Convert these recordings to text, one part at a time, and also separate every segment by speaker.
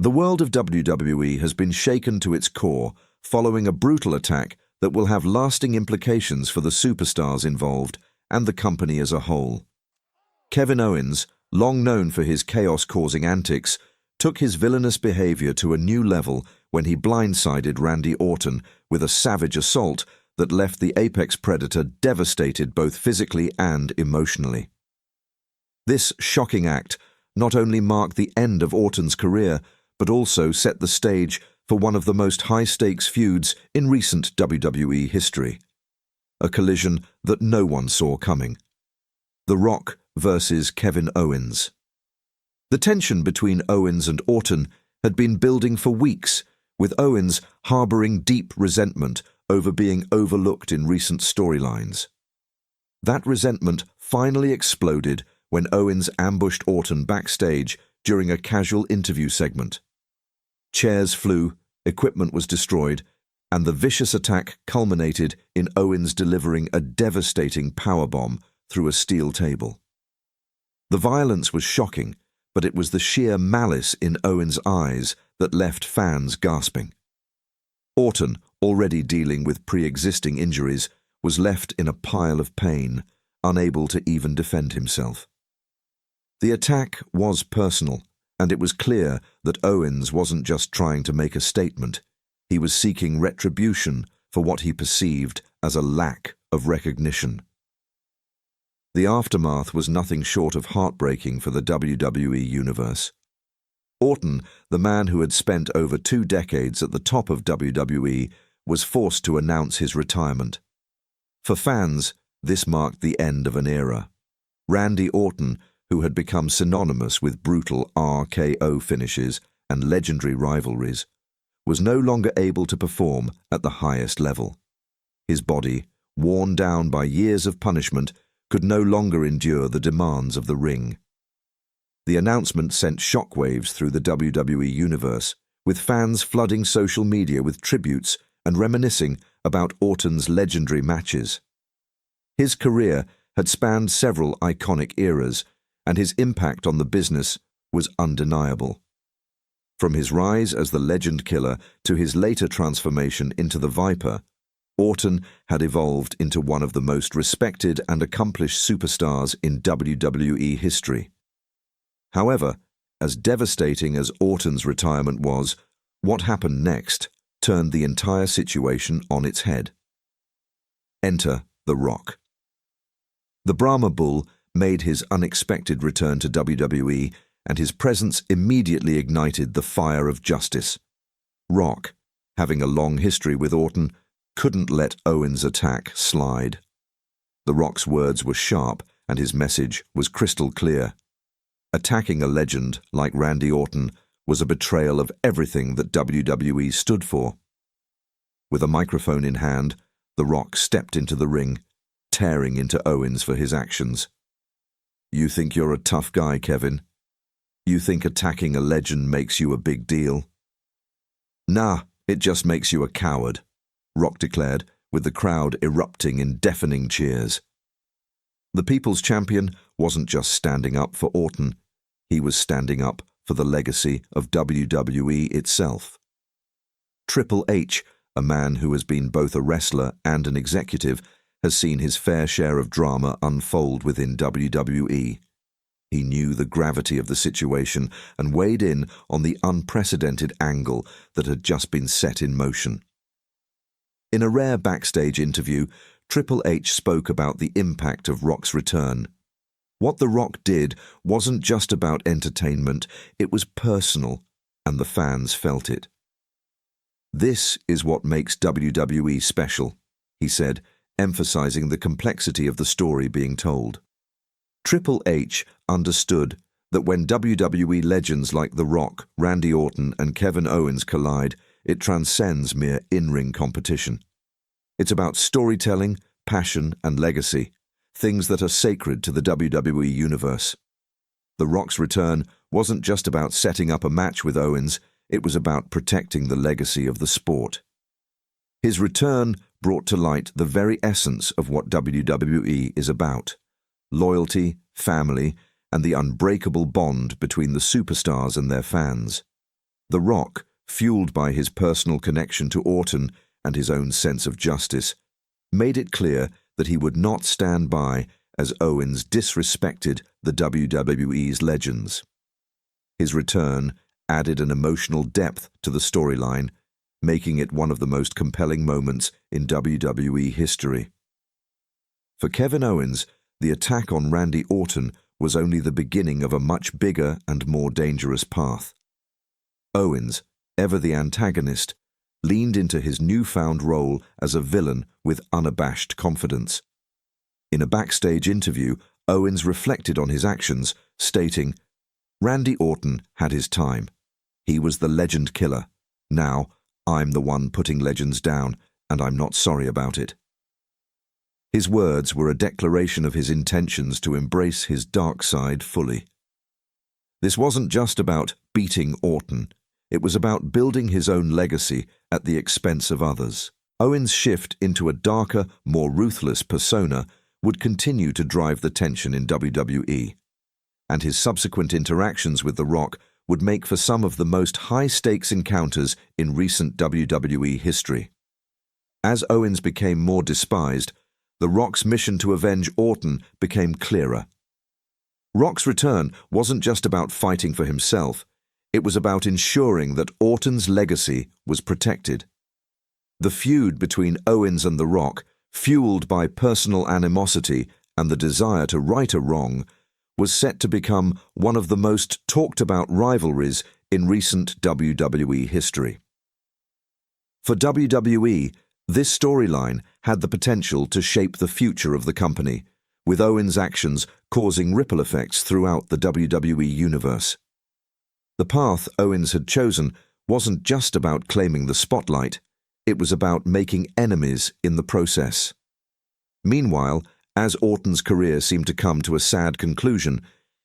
Speaker 1: The world of WWE has been shaken to its core following a brutal attack that will have lasting implications for the superstars involved and the company as a whole. Kevin Owens, long known for his chaos-causing antics, took his villainous behavior to a new level when he blindsided Randy Orton with a savage assault that left the apex predator devastated both physically and emotionally. This shocking act not only marked the end of Orton's career, but also set the stage for one of the most high-stakes feuds in recent WWE history. A collision that no one saw coming. The Rock versus Kevin Owens. The tension between Owens and Orton had been building for weeks, with Owens harboring deep resentment over being overlooked in recent storylines. That resentment finally exploded when Owens ambushed Orton backstage during a casual interview segment. Chairs flew, equipment was destroyed, and the vicious attack culminated in Owens delivering a devastating powerbomb through a steel table. The violence was shocking, but it was the sheer malice in Owens' eyes that left fans gasping. Orton, already dealing with pre-existing injuries, was left in a pile of pain, unable to even defend himself. The attack was personal, and it was clear that Owens wasn't just trying to make a statement. He was seeking retribution for what he perceived as a lack of recognition. The aftermath was nothing short of heartbreaking for the WWE Universe. Orton, the man who had spent over 2 decades at the top of WWE, was forced to announce his retirement. For fans, this marked the end of an era. Randy Orton, who had become synonymous with brutal RKO finishes and legendary rivalries, was no longer able to perform at the highest level. His body, worn down by years of punishment, could no longer endure the demands of the ring. The announcement sent shockwaves through the WWE Universe, with fans flooding social media with tributes and reminiscing about Orton's legendary matches. His career had spanned several iconic eras, and his impact on the business was undeniable. From his rise as the Legend Killer to his later transformation into the Viper, Orton had evolved into one of the most respected and accomplished superstars in WWE history. However, as devastating as Orton's retirement was, what happened next turned the entire situation on its head. Enter The Rock. The Brahma Bull made his unexpected return to WWE, and his presence immediately ignited the fire of justice. Rock, having a long history with Orton, couldn't let Owens' attack slide. The Rock's words were sharp, and his message was crystal clear. Attacking a legend like Randy Orton was a betrayal of everything that WWE stood for. With a microphone in hand, The Rock stepped into the ring, tearing into Owens for his actions. "You think you're a tough guy, Kevin? You think attacking a legend makes you a big deal?" "Nah, it just makes you a coward," Rock declared, with the crowd erupting in deafening cheers. The People's Champion wasn't just standing up for Orton, he was standing up for the legacy of WWE itself. Triple H, a man who has been both a wrestler and an executive, has seen his fair share of drama unfold within WWE. He knew the gravity of the situation and weighed in on the unprecedented angle that had just been set in motion. In a rare backstage interview, Triple H spoke about the impact of Rock's return. What The Rock did wasn't just about entertainment, it was personal, and the fans felt it. "This is what makes WWE special," he said, emphasizing the complexity of the story being told. Triple H understood that when WWE legends like The Rock, Randy Orton, and Kevin Owens collide, it transcends mere in-ring competition. It's about storytelling, passion, and legacy, things that are sacred to the WWE Universe. The Rock's return wasn't just about setting up a match with Owens, it was about protecting the legacy of the sport. His return brought to light the very essence of what WWE is about: loyalty, family, and the unbreakable bond between the superstars and their fans. The Rock, fueled by his personal connection to Orton and his own sense of justice, made it clear that he would not stand by as Owens disrespected the WWE's legends. His return added an emotional depth to the storyline, making it one of the most compelling moments in WWE history. For Kevin Owens, the attack on Randy Orton was only the beginning of a much bigger and more dangerous path. Owens, ever the antagonist, leaned into his newfound role as a villain with unabashed confidence. In a backstage interview, Owens reflected on his actions, stating, "Randy Orton had his time. He was the legend killer. Now, I'm the one putting legends down, and I'm not sorry about it." His words were a declaration of his intentions to embrace his dark side fully. This wasn't just about beating Orton. It was about building his own legacy at the expense of others. Owens' shift into a darker, more ruthless persona would continue to drive the tension in WWE, and his subsequent interactions with The Rock would make for some of the most high-stakes encounters in recent WWE history. As Owens became more despised, The Rock's mission to avenge Orton became clearer. Rock's return wasn't just about fighting for himself, it was about ensuring that Orton's legacy was protected. The feud between Owens and The Rock, fueled by personal animosity and the desire to right a wrong, was set to become one of the most talked-about rivalries in recent WWE history. For WWE, this storyline had the potential to shape the future of the company, with Owens' actions causing ripple effects throughout the WWE universe. The path Owens had chosen wasn't just about claiming the spotlight, it was about making enemies in the process. Meanwhile, as Orton's career seemed to come to a sad conclusion,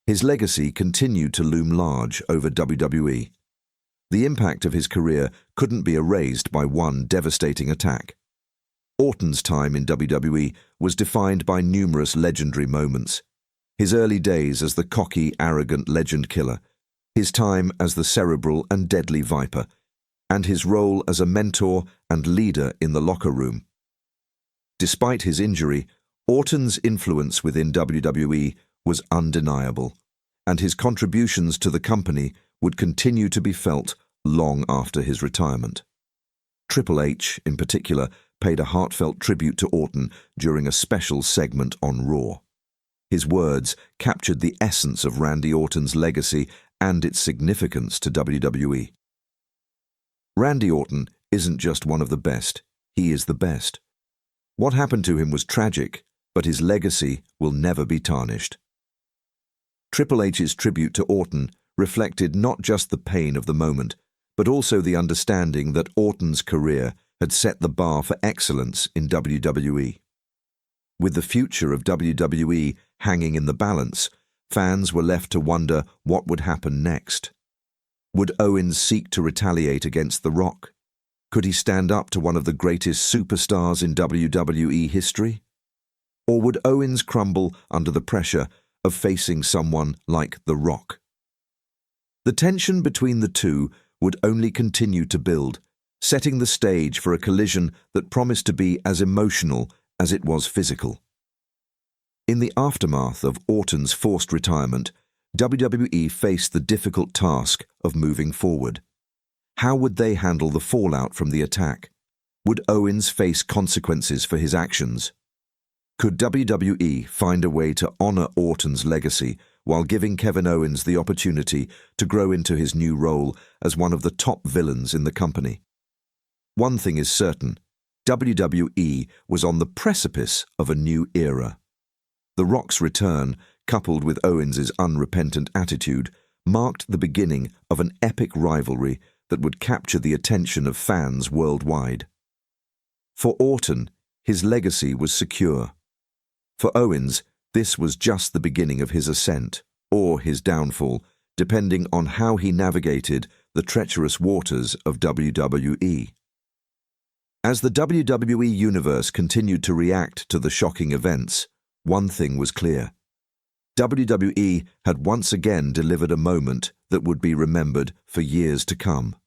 Speaker 1: his legacy continued to loom large over WWE. The impact of his career couldn't be erased by one devastating attack. Orton's time in WWE was defined by numerous legendary moments. His early days as the cocky, arrogant legend killer, his time as the cerebral and deadly Viper, and his role as a mentor and leader in the locker room. Despite his injury, Orton's influence within WWE was undeniable, and his contributions to the company would continue to be felt long after his retirement. Triple H, in particular, paid a heartfelt tribute to Orton during a special segment on Raw. His words captured the essence of Randy Orton's legacy and its significance to WWE. Randy Orton isn't just one of the best, he is the best. What happened to him was tragic, but his legacy will never be tarnished. Triple H's tribute to Orton reflected not just the pain of the moment, but also the understanding that Orton's career had set the bar for excellence in WWE. With the future of WWE hanging in the balance, fans were left to wonder what would happen next. Would Owens seek to retaliate against The Rock? Could he stand up to one of the greatest superstars in WWE history? Or would Owens crumble under the pressure of facing someone like The Rock? The tension between the two would only continue to build, setting the stage for a collision that promised to be as emotional as it was physical. In the aftermath of Orton's forced retirement, WWE faced the difficult task of moving forward. How would they handle the fallout from the attack? Would Owens face consequences for his actions? Could WWE find a way to honor Orton's legacy while giving Kevin Owens the opportunity to grow into his new role as one of the top villains in the company? One thing is certain, WWE was on the precipice of a new era. The Rock's return, coupled with Owens' unrepentant attitude, marked the beginning of an epic rivalry that would capture the attention of fans worldwide. For Orton, his legacy was secure. For Owens, this was just the beginning of his ascent, or his downfall, depending on how he navigated the treacherous waters of WWE. As the WWE Universe continued to react to the shocking events, one thing was clear. WWE had once again delivered a moment that would be remembered for years to come.